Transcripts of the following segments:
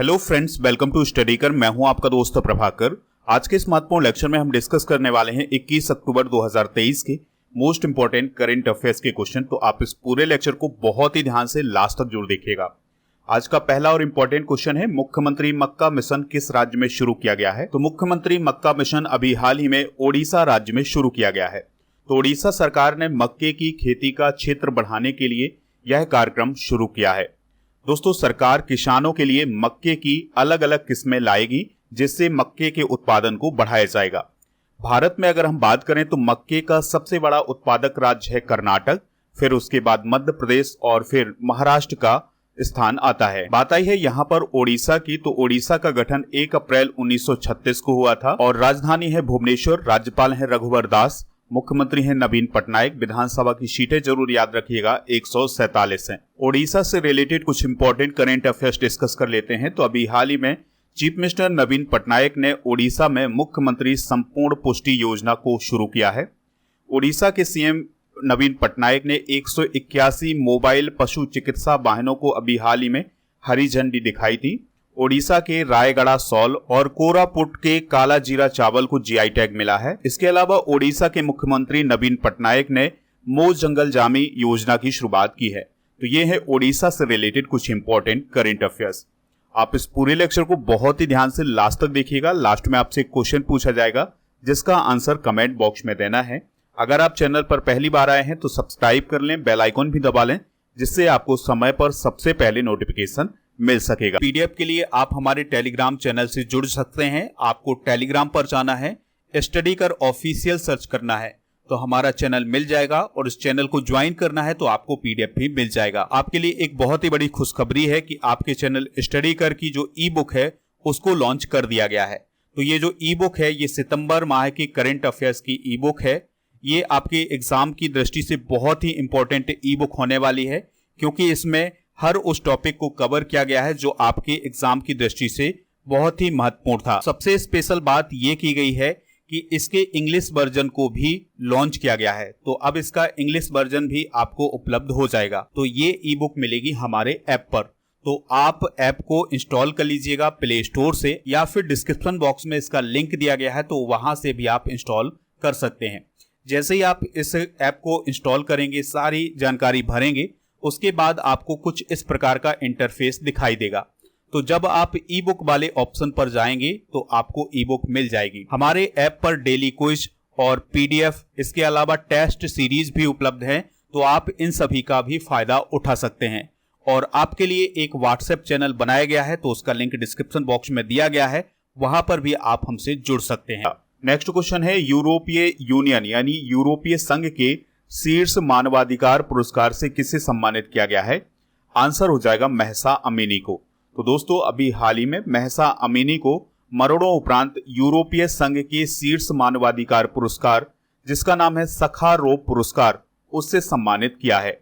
Hello friends, welcome to Studykar. मैं हूं आपका दोस्त प्रभाकर। आज के इस महत्वपूर्ण लेक्चर में हम डिस्कस करने वाले हैं 21 अक्टूबर 2023 के मोस्ट इंपोर्टेंट करंट अफेयर्स के क्वेश्चन। तो आप इस पूरे लेक्चर को बहुत ही ध्यान से लास्ट तक जरूर देखिएगा। आज का पहला और इंपॉर्टेंट क्वेश्चन है, मुख्यमंत्री मक्का मिशन किस राज्य में शुरू किया गया है? तो मुख्यमंत्री मक्का मिशन अभी हाल ही में ओडिशा राज्य में शुरू किया गया है। तो ओडिशा सरकार ने मक्के की खेती का क्षेत्र बढ़ाने के लिए यह कार्यक्रम शुरू किया है। दोस्तों, सरकार किसानों के लिए मक्के की अलग अलग किस्में लाएगी जिससे मक्के के उत्पादन को बढ़ाया जाएगा। भारत में अगर हम बात करें तो मक्के का सबसे बड़ा उत्पादक राज्य है कर्नाटक, फिर उसके बाद मध्य प्रदेश और फिर महाराष्ट्र का स्थान आता है। बात आई है यहाँ पर ओडिशा की, तो ओडिशा का गठन 1 अप्रैल 1936 को हुआ था और राजधानी है भुवनेश्वर। राज्यपाल है रघुवर दास, मुख्यमंत्री हैं नवीन पटनायक। विधानसभा की सीटें जरूर याद रखिएगा, 147 हैं। ओडिशा से रिलेटेड कुछ इंपॉर्टेंट करंट अफेयर्स डिस्कस कर लेते हैं। तो अभी हाल ही में चीफ मिनिस्टर नवीन पटनायक ने ओडिशा में मुख्यमंत्री संपूर्ण पुष्टि योजना को शुरू किया है। ओडिशा के सीएम नवीन पटनायक ने 181 मोबाइल पशु चिकित्सा वाहनों को अभी हाल ही में हरी झंडी दिखाई थी। ओडिशा के रायगढ़ सॉल और कोरापुट के काला जीरा चावल को जीआई टैग मिला है। इसके अलावा ओडिशा के मुख्यमंत्री नवीन पटनायक ने मो जंगल जामी योजना की शुरुआत की है। तो ये है ओडिशा से रिलेटेड कुछ इंपॉर्टेंट करंट अफेयर्स। आप इस पूरे लेक्चर को बहुत ही ध्यान से लास्ट तक देखिएगा। लास्ट में आपसे एक क्वेश्चन पूछा जाएगा जिसका आंसर कमेंट बॉक्स में देना है। अगर आप चैनल पर पहली बार आए हैं तो सब्सक्राइब कर लें, बेल आइकॉन भी दबा लें जिससे आपको समय पर सबसे पहले नोटिफिकेशन मिल सकेगा। पीडीएफ के लिए आप हमारे टेलीग्राम चैनल से जुड़ सकते हैं। आपको टेलीग्राम पर जाना है, स्टडीकर ऑफिशियल सर्च करना है तो हमारा चैनल मिल जाएगा और इस चैनल को ज्वाइन करना है तो आपको पीडीएफ भी मिल जाएगा। आपके लिए एक बहुत ही बड़ी खुशखबरी है कि आपके चैनल स्टडीकर की जो ई बुक है उसको लॉन्च कर दिया गया है। तो ये जो ई बुक है ये सितंबर माह की करंट अफेयर्स की ई बुक है। ये आपके एग्जाम की दृष्टि से बहुत ही इंपॉर्टेंट ई बुक होने वाली है क्योंकि इसमें हर उस टॉपिक को कवर किया गया है जो आपके एग्जाम की दृष्टि से बहुत ही महत्वपूर्ण था। सबसे स्पेशल बात यह की गई है कि इसके इंग्लिश वर्जन को भी लॉन्च किया गया है। तो अब इसका इंग्लिश वर्जन भी आपको उपलब्ध हो जाएगा। तो ये ई बुक मिलेगी हमारे ऐप पर। तो आप ऐप को इंस्टॉल कर लीजिएगा प्ले स्टोर से या फिर डिस्क्रिप्शन बॉक्स में इसका लिंक दिया गया है तो वहां से भी आप इंस्टॉल कर सकते हैं। जैसे ही आप इस ऐप को इंस्टॉल करेंगे, सारी जानकारी भरेंगे, उसके बाद आपको कुछ इस प्रकार का इंटरफेस दिखाई देगा। तो जब आप ई बुक वाले ऑप्शन पर जाएंगे तो आपको ई बुक मिल जाएगी। हमारे ऐप पर डेली क्विज और पीडीएफ, इसके अलावा टेस्ट सीरीज भी उपलब्ध है। तो आप इन सभी का भी फायदा उठा सकते हैं। और आपके लिए एक व्हाट्सएप चैनल बनाया गया है तो उसका लिंक डिस्क्रिप्शन बॉक्स में दिया गया है, वहां पर भी आप हमसे जुड़ सकते हैं। नेक्स्ट क्वेश्चन है, यूरोपीय यूनियन यानी यूरोपीय संघ के शीर्ष मानवाधिकार पुरस्कार से किसे सम्मानित किया गया है? आंसर हो जाएगा महसा अमीनी को। तो दोस्तों, अभी हाल ही में महसा अमीनी को मरोड़ों उपरांत यूरोपीय संघ के शीर्ष मानवाधिकार पुरस्कार, जिसका नाम है सखारोव पुरस्कार, उससे सम्मानित किया है।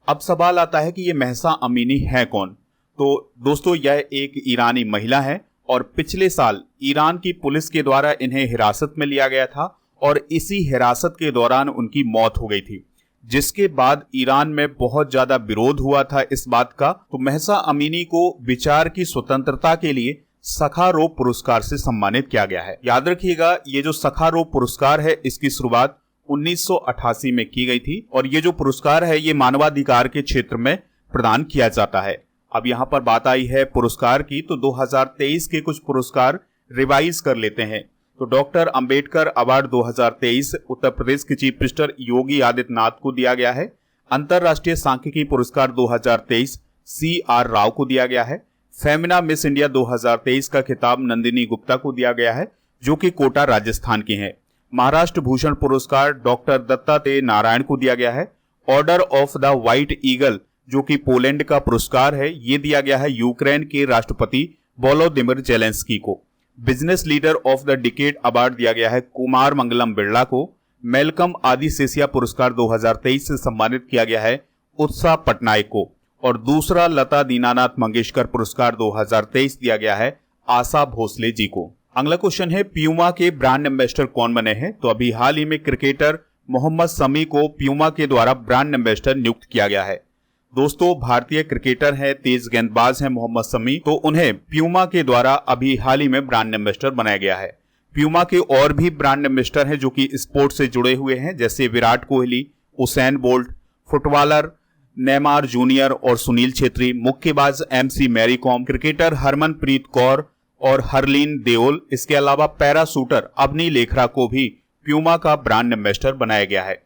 अब सवाल आता है कि ये महसा अमीनी है कौन? तो दोस्तों, यह एक ईरानी महिला है और पिछले साल ईरान की पुलिस के द्वारा इन्हें हिरासत में लिया गया था और इसी हिरासत के दौरान उनकी मौत हो गई थी, जिसके बाद ईरान में बहुत ज्यादा विरोध हुआ था इस बात का। तो महसा अमीनी को विचार की स्वतंत्रता के लिए सखारोव पुरस्कार से सम्मानित किया गया है। याद रखिएगा, ये जो सखारोव पुरस्कार है इसकी शुरुआत 1988 में की गई थी और ये जो पुरस्कार है ये मानवाधिकार के क्षेत्र में प्रदान किया जाता है। अब यहाँ पर बात आई है पुरस्कार की, तो 2023 के कुछ पुरस्कार रिवाइज कर लेते हैं। तो डॉक्टर अंबेडकर अवार्ड 2023 उत्तर प्रदेश के चीफ मिनिस्टर योगी आदित्यनाथ को दिया गया है। अंतरराष्ट्रीय सांख्यिकी पुरस्कार 2023 CR राव को दिया गया है। फेमिना मिस इंडिया 2023 का खिताब नंदिनी गुप्ता को दिया गया है जो कि कोटा राजस्थान की हैं। महाराष्ट्र भूषण पुरस्कार डॉक्टर दत्तात्रेय नारायण को दिया गया है। Order of the white eagle जो कि पोलैंड का पुरस्कार है, ये दिया गया है यूक्रेन के राष्ट्रपति वोलोदिमिर जेलेंस्की को। Business leader of the decade award दिया गया है कुमार मंगलम बिरला को। मेलकम आदिसेसिया पुरस्कार 2023 से सम्मानित किया गया है उत्साह पटनायक को। और दूसरा लता दीनानाथ मंगेशकर पुरस्कार 2023 दिया गया है आशा भोसले जी को। अगला क्वेश्चन है, प्यूमा के ब्रांड एम्बेसडर कौन बने हैं? तो अभी हाल ही में क्रिकेटर मोहम्मद शमी को प्यूमा के द्वारा ब्रांड एम्बेसडर नियुक्त किया गया है। दोस्तों भारतीय क्रिकेटर हैं, तेज गेंदबाज हैं मोहम्मद शमी, तो उन्हें प्यूमा के द्वारा अभी हाल ही में ब्रांड एम्बेसडर बनाया गया है। प्यूमा के और भी ब्रांड एम्बेसडर हैं जो कि स्पोर्ट्स से जुड़े हुए हैं, जैसे Virat Kohli, Usain Bolt, footballer Neymar junior और सुनील छेत्री, मुक्केबाज MC मैरी कॉम, क्रिकेटर हरमनप्रीत कौर और हरलीन देओल। इसके अलावा पैरा शूटर अवनी लेखरा को भी प्यूमा का ब्रांड एम्बेसडर बनाया गया है।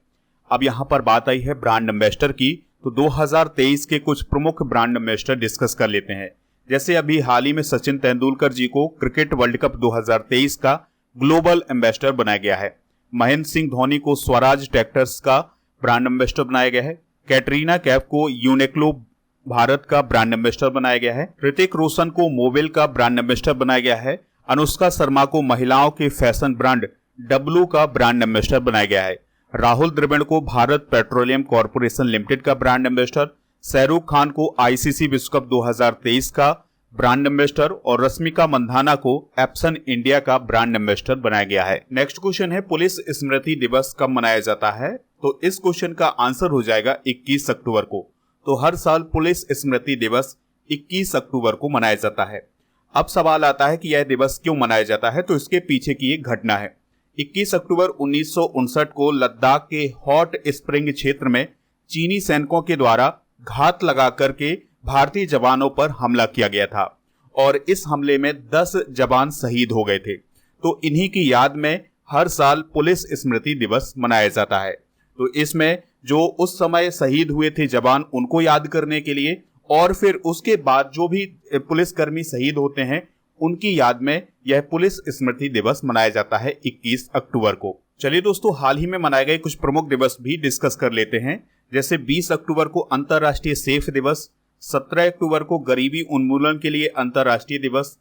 अब यहाँ पर बात आई है ब्रांड एम्बेसडर की, तो 2023 के कुछ प्रमुख ब्रांड एम्बेसडर डिस्कस कर लेते हैं। जैसे अभी हाल ही में सचिन तेंदुलकर जी को क्रिकेट वर्ल्ड कप 2023 का ग्लोबल एम्बेसडर बनाया गया है। महेंद्र सिंह धोनी को स्वराज ट्रैक्टर्स का ब्रांड एम्बेसडर बनाया गया है। कैटरीना कैफ को यूनिक्लो भारत का ब्रांड एम्बेसडर बनाया गया है। ऋतिक रोशन को मोबिल का ब्रांड एम्बेसडर बनाया गया है। अनुष्का शर्मा को महिलाओं के फैशन ब्रांड डब्लू का ब्रांड एम्बेसडर बनाया गया है। राहुल द्रविड़ को भारत पेट्रोलियम कॉर्पोरेशन लिमिटेड का ब्रांड एम्बेसडर, शाहरुख खान को ICC विश्व कप 2023 का ब्रांड एम्बेसडर और रश्मिका मंदाना को एप्सन इंडिया का ब्रांड एम्बेसडर बनाया गया है। नेक्स्ट क्वेश्चन है पुलिस स्मृति दिवस कब मनाया जाता है? तो इस क्वेश्चन का आंसर हो जाएगा 21 अक्टूबर को। तो हर साल पुलिस स्मृति दिवस 21 अक्टूबर को मनाया जाता है। अब सवाल आता है कि यह दिवस क्यों मनाया जाता है, तो इसके पीछे की एक घटना है। 21 अक्टूबर 1959 को लद्दाख के हॉट स्प्रिंग क्षेत्र में चीनी सैनिकों के द्वारा घात लगा करके भारतीय जवानों पर हमला किया गया था और इस हमले में 10 जवान शहीद हो गए थे। तो इन्हीं की याद में हर साल पुलिस स्मृति दिवस मनाया जाता है। तो इसमें जो उस समय शहीद हुए थे जवान, उनको याद करने के लिए और फिर उसके बाद जो भी पुलिसकर्मी शहीद होते हैं उनकी याद में यह पुलिस स्मृति दिवस मनाया जाता है 21 अक्टूबर को। चलिए दोस्तों, हाल ही में मनाए गए कुछ प्रमुख दिवस भी डिस्कस कर लेते हैं। जैसे 20 अक्टूबर को अंतर्राष्ट्रीय सेफ दिवस, 17 अक्टूबर को गरीबी उन्मूलन के लिए अंतर्राष्ट्रीय दिवस,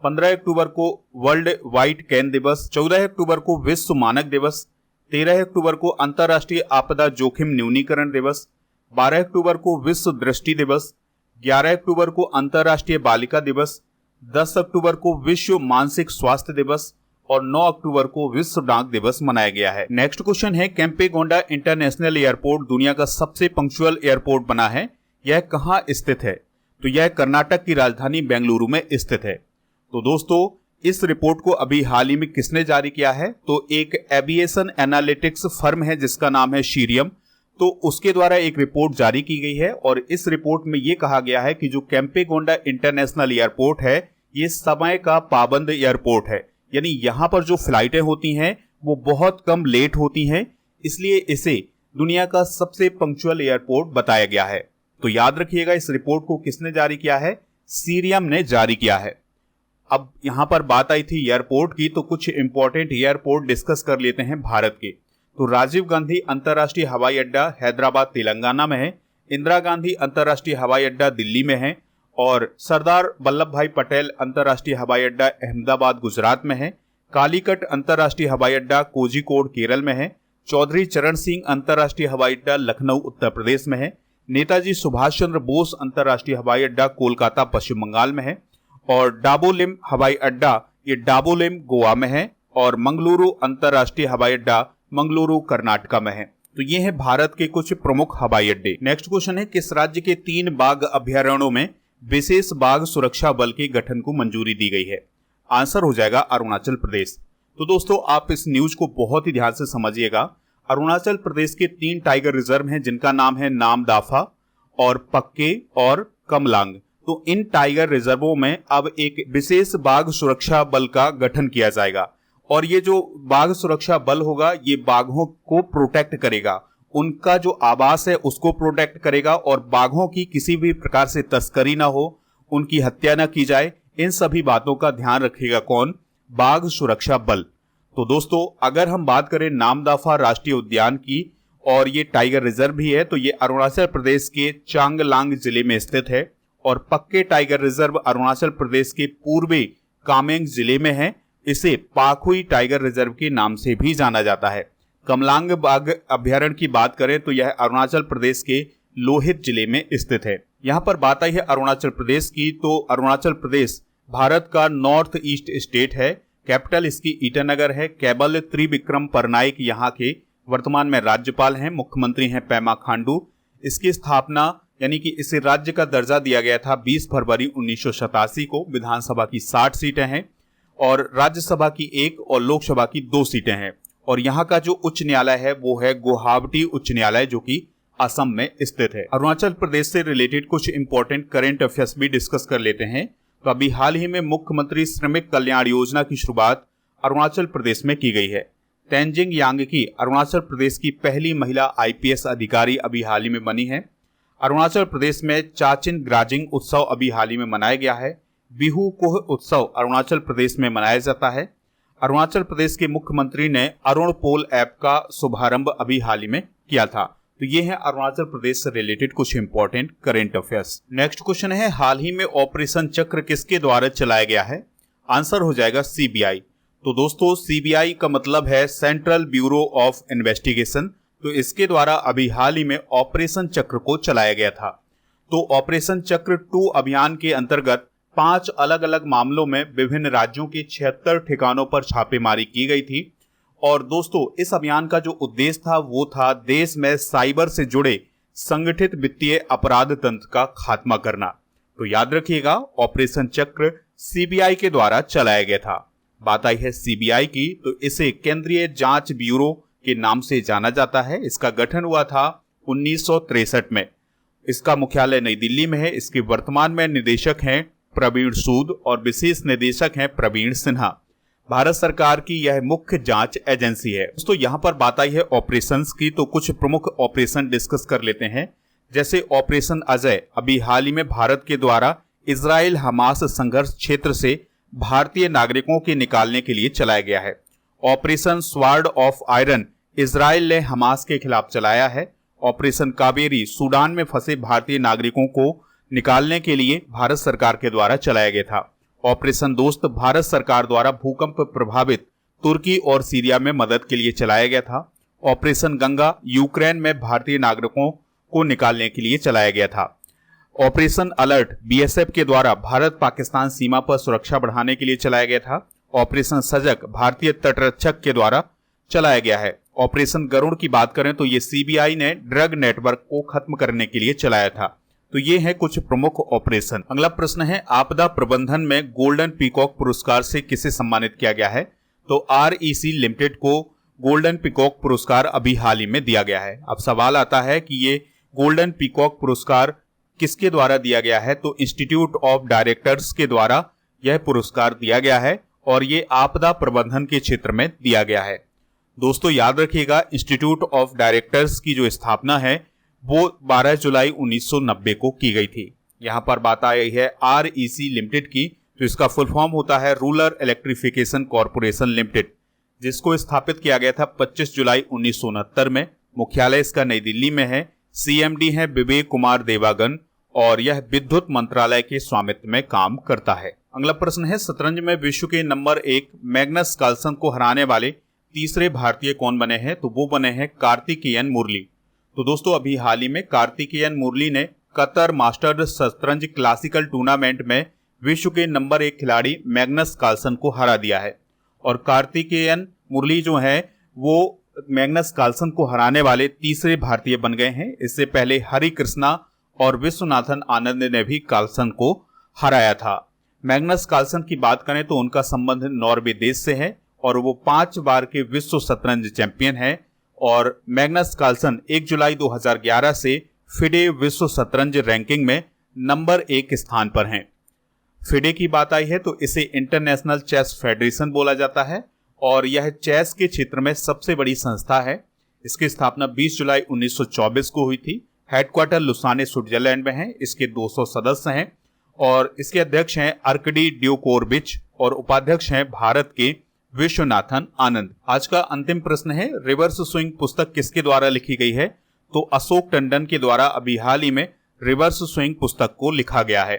15 अक्टूबर को वर्ल्ड व्हाइट कैन दिवस, 14 अक्टूबर को विश्व मानक दिवस, 13 अक्टूबर को अंतर्राष्ट्रीय आपदा जोखिम न्यूनीकरण दिवस, 12 अक्टूबर को विश्व दृष्टि दिवस, 11 अक्टूबर को अंतर्राष्ट्रीय बालिका दिवस, 10 अक्टूबर को विश्व मानसिक स्वास्थ्य दिवस और 9 अक्टूबर को विश्व डाक दिवस मनाया गया है। नेक्स्ट क्वेश्चन है केम्पेगौड़ा इंटरनेशनल एयरपोर्ट दुनिया का सबसे पंक्चुअल एयरपोर्ट बना है, यह कहाँ स्थित है? तो यह कर्नाटक की राजधानी बेंगलुरु में स्थित है। तो दोस्तों, इस रिपोर्ट को अभी हाल ही में किसने जारी किया है? तो एक एविएशन एनालिटिक्स फर्म है जिसका नाम है शीरियम, तो उसके द्वारा एक रिपोर्ट जारी की गई है और इस रिपोर्ट में यह कहा गया है कि जो केम्पेगौड़ा इंटरनेशनल एयरपोर्ट है ये समय का पाबंद एयरपोर्ट है, यानी यहाँ पर जो फ्लाइटें होती हैं वो बहुत कम लेट होती हैं, इसलिए इसे दुनिया का सबसे पंक्चुअल एयरपोर्ट बताया गया है। तो याद रखिएगा, इस रिपोर्ट को किसने जारी किया है? शीरियम ने जारी किया है। अब यहाँ पर बात आई थी एयरपोर्ट की, तो कुछ इंपॉर्टेंट एयरपोर्ट डिस्कस कर लेते हैं भारत के। तो राजीव गांधी अंतर्राष्ट्रीय हवाई अड्डा हैदराबाद तेलंगाना में है, इंदिरा गांधी अंतर्राष्ट्रीय हवाई अड्डा दिल्ली में है और सरदार वल्लभ भाई पटेल अंतर्राष्ट्रीय हवाई अड्डा अहमदाबाद गुजरात में है, कालीकट अंतर्राष्ट्रीय हवाई अड्डा कोझिकोड केरल में है, चौधरी चरण सिंह अंतर्राष्ट्रीय हवाई अड्डा लखनऊ उत्तर प्रदेश में है, नेताजी सुभाष चंद्र बोस अंतर्राष्ट्रीय हवाई अड्डा कोलकाता पश्चिम बंगाल में है और डाबोलिम हवाई अड्डा ये डाबोलिम गोवा में है और मंगलुरु अंतर्राष्ट्रीय हवाई अड्डा मंगलुरु कर्नाटका में है। तो ये है भारत के कुछ प्रमुख हवाई अड्डे। नेक्स्ट क्वेश्चन है किस राज्य के 3 बाघ अभयारण्यों में विशेष बाघ सुरक्षा बल के गठन को मंजूरी दी गई है? आंसर हो जाएगा अरुणाचल प्रदेश। तो दोस्तों, आप इस न्यूज को बहुत ही ध्यान से समझिएगा। अरुणाचल प्रदेश के 3 टाइगर रिजर्व हैं जिनका नाम है नामदाफा और पक्के और कमलांग। तो इन टाइगर रिजर्वों में अब एक विशेष बाघ सुरक्षा बल का गठन किया जाएगा और ये जो बाघ सुरक्षा बल होगा ये बाघों को प्रोटेक्ट करेगा, उनका जो आवास है उसको प्रोटेक्ट करेगा और बाघों की किसी भी प्रकार से तस्करी ना हो, उनकी हत्या ना की जाए, इन सभी बातों का ध्यान रखेगा कौन? बाघ सुरक्षा बल। तो दोस्तों, अगर हम बात करें नामदाफा राष्ट्रीय उद्यान की और ये टाइगर रिजर्व भी है, तो ये अरुणाचल प्रदेश के चांगलांग जिले में स्थित है और पक्के टाइगर रिजर्व अरुणाचल प्रदेश के पूर्वी कामेंग जिले में है। इसे पाखुई टाइगर रिजर्व के नाम से भी जाना जाता है। कमलांग बाघ अभ्यारण्य की बात करें तो यह अरुणाचल प्रदेश के लोहित जिले में स्थित है। यहाँ पर बात आई है अरुणाचल प्रदेश की, तो अरुणाचल प्रदेश भारत का नॉर्थ ईस्ट स्टेट है। कैपिटल इसकी ईटानगर है। केवल त्रिविक्रम परनाइक यहाँ के वर्तमान में राज्यपाल हैं। मुख्यमंत्री हैं पेमा खांडू। इसकी स्थापना यानी कि इसे राज्य का दर्जा दिया गया था 20 फरवरी 1987 को। विधानसभा की 60 सीटें हैं और राज्यसभा की 1 और लोकसभा की 2 सीटें हैं। और यहाँ का जो उच्च न्यायालय है वो है गुवाहाटी उच्च न्यायालय, जो कि असम में स्थित है। अरुणाचल प्रदेश से रिलेटेड कुछ इंपॉर्टेंट करंट अफेयर्स भी डिस्कस कर लेते हैं। तो अभी हाल ही में मुख्यमंत्री श्रमिक कल्याण योजना की शुरुआत अरुणाचल प्रदेश में की गई है। तेंजिंग यांगकी अरुणाचल प्रदेश की पहली महिला IPS अधिकारी अभी हाल ही में बनी है। अरुणाचल प्रदेश में चाचिन ग्राजिंग उत्सव अभी हाल ही में मनाया गया है। बिहू कुह उत्सव अरुणाचल प्रदेश में मनाया जाता है। अरुणाचल प्रदेश के मुख्यमंत्री ने अरुण पोल ऐप का शुभारंभ अभी हाल ही में किया था। तो ये है अरुणाचल प्रदेश से रिलेटेड कुछ important current affairs. Next question है, हाल ही में ऑपरेशन चक्र किसके द्वारा चलाया गया है? आंसर हो जाएगा CBI। तो दोस्तों CBI का मतलब है सेंट्रल ब्यूरो ऑफ इन्वेस्टिगेशन। तो इसके द्वारा अभी हाल ही में ऑपरेशन चक्र को चलाया गया था। तो ऑपरेशन चक्र 2 अभियान के अंतर्गत 5 अलग अलग मामलों में विभिन्न राज्यों के 76 ठिकानों पर छापेमारी की गई थी। और दोस्तों इस अभियान का जो उद्देश्य था वो था देश में साइबर से जुड़े संगठित वित्तीय अपराध तंत्र का खात्मा करना। तो याद रखिएगा ऑपरेशन चक्र CBI के द्वारा चलाया गया था। बात आई है CBI की, तो इसे केंद्रीय जांच ब्यूरो के नाम से जाना जाता है। इसका गठन हुआ था 1963 में। इसका मुख्यालय नई दिल्ली में है। इसके वर्तमान में निदेशक हैं प्रवीण सूद और विशेष निदेशक हैं प्रवीण सिन्हा। भारत सरकार की यह मुख्य जांच एजेंसी है। दोस्तों यहाँ पर बात आई है ऑपरेशंस की, तो कुछ प्रमुख ऑपरेशन डिस्कस कर लेते हैं। जैसे ऑपरेशन अजय अभी हाल ही में भारत के द्वारा इजराइल हमास संघर्ष क्षेत्र से भारतीय नागरिकों के निकालने के लिए चलाया गया है। Operation sword of iron Israel ने हमास के खिलाफ चलाया है। ऑपरेशन कावेरी सूडान में फंसे भारतीय नागरिकों को निकालने के लिए भारत सरकार के द्वारा चलाया गया था। ऑपरेशन दोस्त भारत सरकार द्वारा भूकंप प्रभावित तुर्की और सीरिया में मदद के लिए चलाया गया था। ऑपरेशन गंगा यूक्रेन में भारतीय नागरिकों को निकालने के लिए चलाया गया था। ऑपरेशन अलर्ट BSF के द्वारा भारत पाकिस्तान सीमा पर सुरक्षा बढ़ाने के लिए चलाया गया था। ऑपरेशन सजग भारतीय तटरक्षक के द्वारा चलाया गया है। ऑपरेशन गरुड़ की बात करें तो ये CBI ने ड्रग नेटवर्क को खत्म करने के लिए चलाया था। तो ये है कुछ प्रमुख ऑपरेशन। अगला प्रश्न है, आपदा प्रबंधन में गोल्डन पीकॉक पुरस्कार से किसे सम्मानित किया गया है? तो REC लिमिटेड को गोल्डन पीकॉक पुरस्कार अभी हाल ही में दिया गया है। अब सवाल आता है कि ये गोल्डन पीकॉक पुरस्कार किसके द्वारा दिया गया है? तो इंस्टीट्यूट ऑफ डायरेक्टर्स के द्वारा यह पुरस्कार दिया गया है और ये आपदा प्रबंधन के क्षेत्र में दिया गया है। दोस्तों याद रखिएगा इंस्टीट्यूट ऑफ डायरेक्टर्स की जो स्थापना है वो 12 जुलाई 1990 को की गई थी। यहाँ पर बात आई है REC लिमिटेड की, तो इसका फुल फॉर्म होता है रूरल इलेक्ट्रिफिकेशन कॉर्पोरेशन लिमिटेड, जिसको स्थापित किया गया था 25 जुलाई 1969 में। मुख्यालय इसका नई दिल्ली में है। CMD है विवेक कुमार देवागन और यह विद्युत मंत्रालय के स्वामित्व में काम करता है। अगला प्रश्न है, शतरंज में विश्व के नंबर 1 मैग्नस कार्लसन को हराने वाले तीसरे भारतीय कौन बने हैं? तो वो बने हैं कार्तिकेयन मुरली। तो दोस्तों अभी हाल ही में कार्तिकेयन मुरली ने कतर मास्टर्स शतरंज क्लासिकल टूर्नामेंट में विश्व के नंबर 1 खिलाड़ी मैग्नस कार्लसन को हरा दिया है। और कार्तिकेयन मुरली जो है वो मैग्नस कार्लसन को हराने वाले तीसरे भारतीय बन गए हैं। इससे पहले हरि कृष्णा और विश्वनाथन आनंद ने भी कार्लसन को हराया था। मैग्नस कार्लसन की बात करें तो उनका संबंध नॉर्वे देश से है और वो 5 बार के विश्व शतरंज चैंपियन है। और मैग्नस कार्लसन 1 जुलाई 2011 से फिडे विश्व शतरंज रैंकिंग में नंबर 1 स्थान पर हैं। फिडे की बात आई है तो इसे इंटरनेशनल चेस फेडरेशन बोला जाता है और यह चेस के क्षेत्र में सबसे बड़ी संस्था है। इसकी स्थापना 20 जुलाई 1924 को हुई थी। हेडक्वार्टर लुसाने स्विट्जरलैंड में है। इसके 200 सदस्य हैं और इसके अध्यक्ष हैं अर्कडी ड्यूकोरबिच और उपाध्यक्ष हैं भारत के विश्वनाथन आनंद। आज का अंतिम प्रश्न है, रिवर्स स्विंग पुस्तक किसके द्वारा लिखी गई है? तो अशोक टंडन के द्वारा अभी हाल ही में रिवर्स स्विंग पुस्तक को लिखा गया है।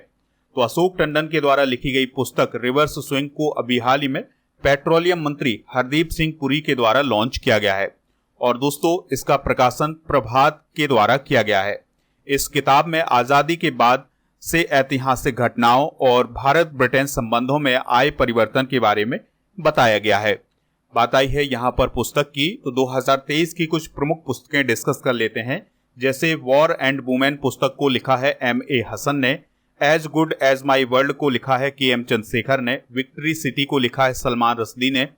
तो अशोक टंडन के द्वारा लिखी गई पुस्तक रिवर्स स्विंग को अभी हाल ही में पेट्रोलियम मंत्री हरदीप सिंह पुरी के द्वारा लॉन्च किया गया है। और दोस्तों इसका प्रकाशन प्रभात के द्वारा किया गया है। इस किताब में आजादी के बाद से ऐतिहासिक घटनाओं और भारत ब्रिटेन संबंधों में आए परिवर्तन के बारे में बताया गया है। बात आई है यहाँ पर पुस्तक की, तो 2023 की कुछ प्रमुख पुस्तकें डिस्कस कर लेते हैं। जैसे वॉर एंड वुमेन पुस्तक को लिखा है M.A. हसन ने, as good as my world को लिखा है K.M. चंद्रशेखर ने, विक्ट्री सिटी को लिखा है सलमान रश्दी ने,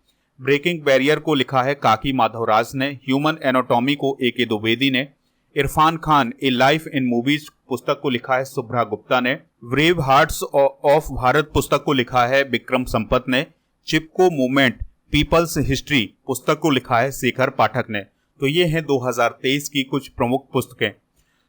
ब्रेकिंग बैरियर को लिखा है काकी माधवराज ने, ह्यूमन एनाटॉमी को A.K. द्विवेदी ने, इरफान खान ए लाइफ इन मूवीज पुस्तक को लिखा है शुभ्रा गुप्ता ने, ब्रेव हार्ट्स ऑफ भारत पुस्तक को लिखा है विक्रम संपत ने, चिपको मूवमेंट पीपल्स हिस्ट्री पुस्तक को लिखा है शेखर पाठक ने। तो ये हैं 2023 की कुछ प्रमुख पुस्तकें।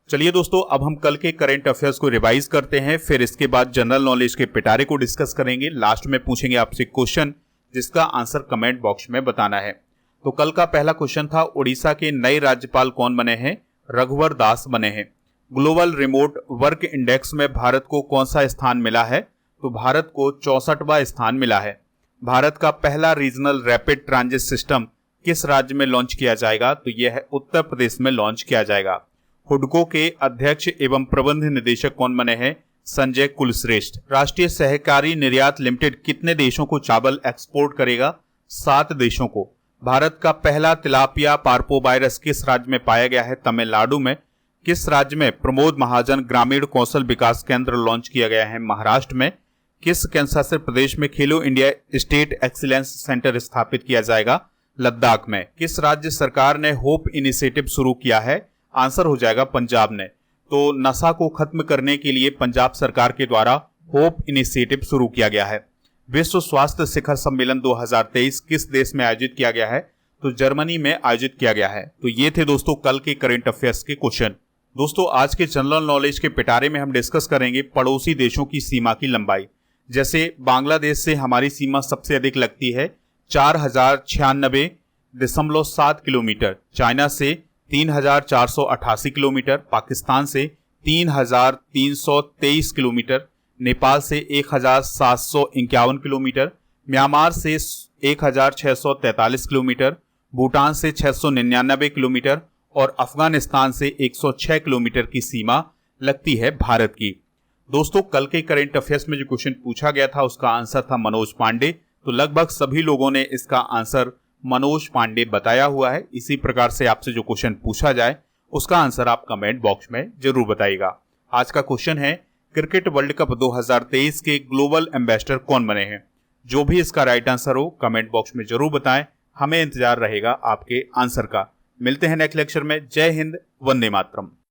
चलिए दोस्तों, अब हम कल के करंट अफेयर्स को रिवाइज करते हैं, फिर इसके बाद जनरल नॉलेज के पिटारे को डिस्कस करेंगे। लास्ट में पूछेंगे आपसे क्वेश्चन जिसका आंसर कमेंट बॉक्स में बताना है। तो कल का पहला क्वेश्चन था, उड़ीसा के नए राज्यपाल कौन बने हैं? रघुवर दास बने हैं। ग्लोबल रिमोट वर्क इंडेक्स में भारत को कौन सा स्थान मिला है? तो भारत को 64वां स्थान मिला है। भारत का पहला रीजनल रैपिड ट्रांजिट सिस्टम किस राज्य में लॉन्च किया जाएगा? तो यह है उत्तर प्रदेश में लॉन्च किया जाएगा। हुडको के अध्यक्ष एवं प्रबंध निदेशक कौन बने हैं? संजय कुलश्रेष्ठ। राष्ट्रीय सहकारी निर्यात लिमिटेड कितने देशों को चावल एक्सपोर्ट करेगा? 7 देशों को। भारत का पहला तिलापिया पार्पोवायरस किस राज्य में पाया गया है? तमिलनाडु में। किस राज्य में प्रमोद महाजन ग्रामीण कौशल विकास केंद्र लॉन्च किया गया है? महाराष्ट्र में। किस केंद्रशासित प्रदेश में खेलो इंडिया स्टेट एक्सीलेंस सेंटर स्थापित किया जाएगा? लद्दाख में। किस राज्य सरकार ने होप इनिशिएटिव शुरू किया है? आंसर हो जाएगा पंजाब ने। तो नशा को खत्म करने के लिए पंजाब सरकार के द्वारा होप इनिशिएटिव शुरू किया गया है। विश्व स्वास्थ्य शिखर सम्मेलन 2023 किस देश में आयोजित किया गया है? तो जर्मनी में आयोजित किया गया है। तो ये थे दोस्तों कल के करंट अफेयर्स के क्वेश्चन। दोस्तों, आज के जनरल नॉलेज के पिटारे में हम डिस्कस करेंगे पड़ोसी देशों की सीमा की लंबाई। जैसे बांग्लादेश से हमारी सीमा सबसे अधिक लगती है 4096.7 किलोमीटर, चाइना से 3488 किलोमीटर, पाकिस्तान से 3323 किलोमीटर, नेपाल से 1751 किलोमीटर, म्यांमार से 1643 किलोमीटर, भूटान से 699 किलोमीटर और अफगानिस्तान से 106 किलोमीटर की सीमा लगती है भारत की। दोस्तों, कल के करंट अफेयर्स में जो क्वेश्चन पूछा गया था उसका आंसर था मनोज पांडे। तो लगभग सभी लोगों ने इसका आंसर मनोज पांडे बताया हुआ है। इसी प्रकार से आपसे जो क्वेश्चन पूछा जाए उसका आंसर आप कमेंट बॉक्स में जरूर बताइएगा। आज का क्वेश्चन है, क्रिकेट वर्ल्ड कप 2023 के ग्लोबल एम्बेसडर कौन बने हैं? जो भी इसका राइट आंसर हो कमेंट बॉक्स में जरूर बताएं, हमें इंतजार रहेगा आपके आंसर का। मिलते हैं नेक्स्ट लेक्चर में। जय हिंद, वंदे मातरम।